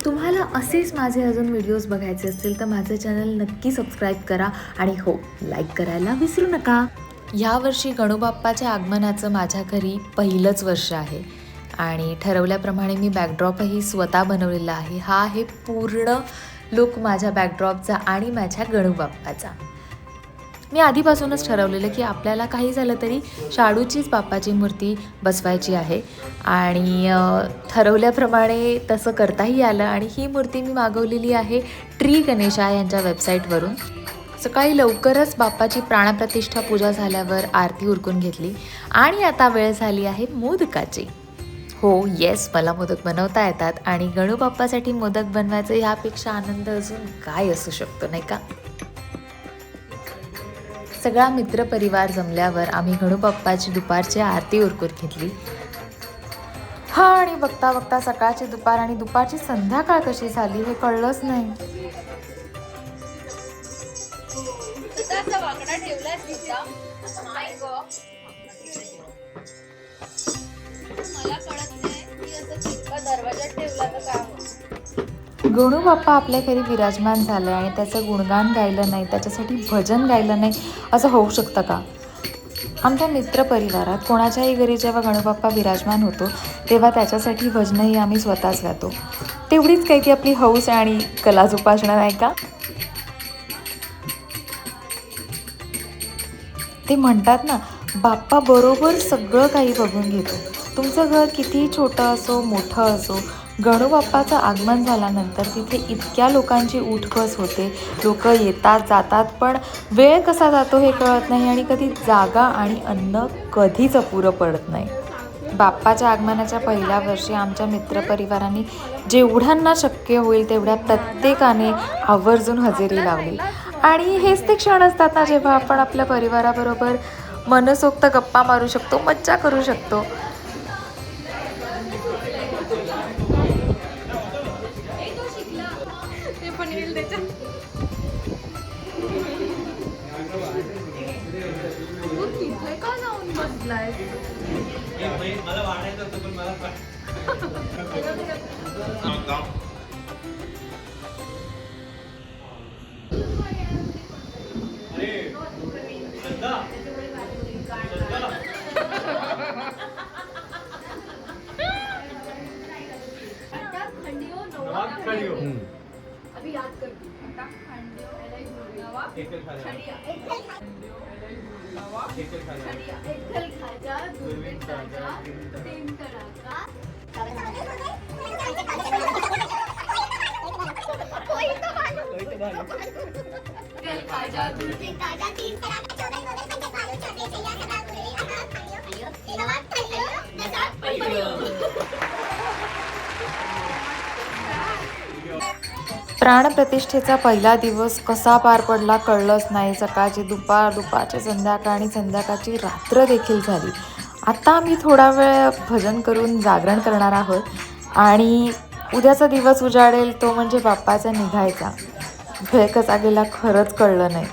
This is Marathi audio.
तुम्हाला असेच माझे अजून व्हिडिओज बघायचे असतील तर माझं चॅनल नक्की सबस्क्राईब करा आणि हो, लाईक करायला विसरू नका. यावर्षी गणूबाप्पाच्या आगमनाचं माझ्या घरी पहिलंच वर्ष आहे आणि ठरवल्याप्रमाणे मी बॅकड्रॉपही स्वतः बनवलेला आहे. हा आहे पूर्ण लुक माझ्या बॅकड्रॉपचा आणि माझ्या गणूबाप्पाचा. मी आधीपासूनच ठरवलेलं की आपल्याला काही झालं तरी शाडूचीच बाप्पाची मूर्ती बसवायची आहे आणि ठरवल्याप्रमाणे तसं करताही आलं आणि ही मूर्ती मी मागवलेली आहे ट्री गणेशा यांच्या वेबसाईटवरून. सकाळी लवकरच बाप्पाची प्राणप्रतिष्ठा पूजा झाल्यावर आरती उरकून घेतली आणि आता वेळ झाली आहे मोदकाची. हो येस, मला मोदक बनवता येतात आणि गणूबाप्पासाठी मोदक बनवायचं ह्यापेक्षा आनंद अजून काय असू शकतो, नाही का? सगळा मित्रपरिवार जमल्यावर आम्ही गणूबाप्पाची दुपारची आरती उरकून घेतली. आणि बघता बघता सकाळची दुपार आणि दुपारची संध्याकाळ कशी झाली हे कळलंच नाही. गणूबाप्पा आपल्या घरी विराजमान झालं आणि त्याचं गुणगान गायलं नाही, त्याच्यासाठी भजन गायलं नाही, असं होऊ शकतं का? आमच्या मित्रपरिवारात कोणाच्याही घरी जेव्हा गणूबाप्पा विराजमान होतो तेव्हा त्याच्यासाठी भजनही आम्ही स्वतःच गातो. तेवढीच काही ती आपली हौस आणि कला जोपासणं, नाही का? ते म्हणतात ना, बाप्पा बरोबर सगळं काही बघून घेतो. तुमचं घर कितीही छोटं असो मोठं असो, गणूबाप्पाचं आगमन झाल्यानंतर तिथे इतक्या लोकांची उठबस होते, लोक येतात जातात, पण वेळ कसा जातो हे कळत नाही आणि कधी जागा आणि अन्न कधीच अपुरं पडत नाही. बाप्पाच्या आगमनाच्या पहिल्या वर्षी आमच्या मित्रपरिवारांनी जेवढ्यांना शक्य होईल तेवढ्या प्रत्येकाने आवर्जून हजेरी लावली आणि हेच ते क्षण असतात ना जेव्हा आपण आपल्या परिवाराबरोबर मनसोक्त गप्पा मारू शकतो, मज्जा करू शकतो. अभी याद कर प्राणप्रतिष्ठेचा पहिला दिवस कसा पार पडला कळलंच नाही. सकाळची दुपार, दुपारची संध्याकाळ आणि संध्याकाळची रात्र देखील झाली. आता आम्ही थोडा वेळ भजन करून जागरण करणार आहोत आणि उद्याचा दिवस उजाडेल तो म्हणजे बाप्पाचा निघायचा. वेळ कसा गेला खरंच कळलं नाही.